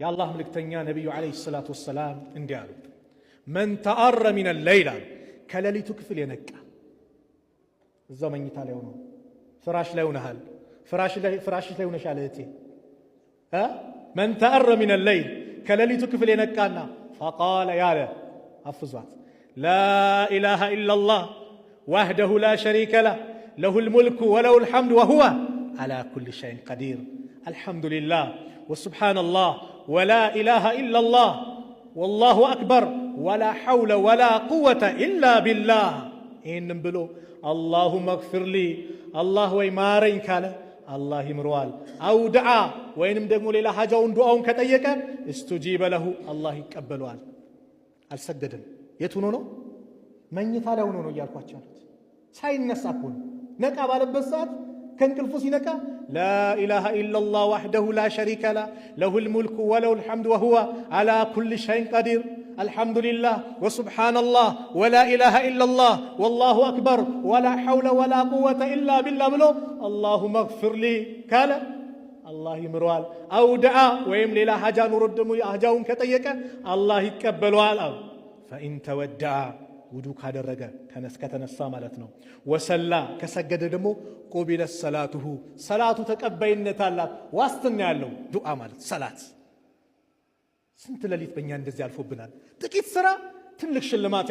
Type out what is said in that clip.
የአላህ መልእክተኛ ነቢዩ ዓለይሂ ሰላቱ ወሰላም እንዲህ አሉ፣ መን ተአረ ሚነ ለይል አሉ፣ ከሌሊቱ ክፍል የነቃ እዛው መኝታ ላይ ሆኖ ፍራሽ ላይ ሆነሃል፣ ፍራሽሽ ላይ ሆነሻል እህቴ። መን ተአረ ሚነ ለይል ከሌሊቱ ክፍል የነቃና ፈቃለ ያለ አፍዟት ላ ኢላሃ ኢላላህ ወህደሁ ላ ሸሪከ ለህ ለሁል ሙልኩ ወለሁል ሐምዱ ወሁወ ዓላ ኩሊ ሸይኢን ቀዲር አልሐምዱሊላህ ወሱብሓነላህ ወላ ኢላሃ ኢላላህ ወላሁ አክበር ወላ ሐውለ ወላ ቁወተ ኢላ ቢላህ። ይህንም ብሎ አላሁመ እግፊርሊ አላህ ወይ ማረኝ ካለ አላህ ይምረዋል። አው ደዓ ወይንም ደግሞ ሌላ ሐጃውን ዱዓውን ከጠየቀ እስተጂበ ለሁ አላህ ይቀበለዋል። አልሰገደም። የት ሆኖ ነው? መኝታ ላይ ሆኖ ነው እያልኳቸው ያሉት። ሳይነሳ እኮ ነው። ነቃ ባለበት ሰዓት ከእንቅልፉ ሲነቃ ላ ኢላሃ ኢላላህ ወሕደሁ ላ ሸሪከ ለህ ለሁል ሙልኩ ወለሁል ሐምዱ ወሁወ ዓላ ኩሊ ሸይኢን ቀዲር አልሐምዱሊላህ ወሱብሓነላህ ወላ ኢላሃ ኢላላህ ወላሁ አክበር ወላ ሐውለ ወላ ቁወተ ኢላ ቢላህ ብሎ አላሁመ እግፊርሊ ካለ አላህ ይምረዋል። አው ደዓ ወይም ሌላ ሐጃ ኑሮት ደግሞ ሐጃውን ከጠየቀ አላህ ይቀበለዋል። አው ፈኢን ተወደዐ ውዱ ካደረገ ከተነሳ ማለት ነው። ወሰላ ከሰገደ ደግሞ ቁቢለ ሰላቱሁ ሰላቱ ተቀባይነት አላት፣ ዋስትና ያለው ዱዓ ማለት ሰላት። ስንት ሌሊት በእኛ እንደዚህ አልፎብናል። ጥቂት ስራ ትልቅ ሽልማት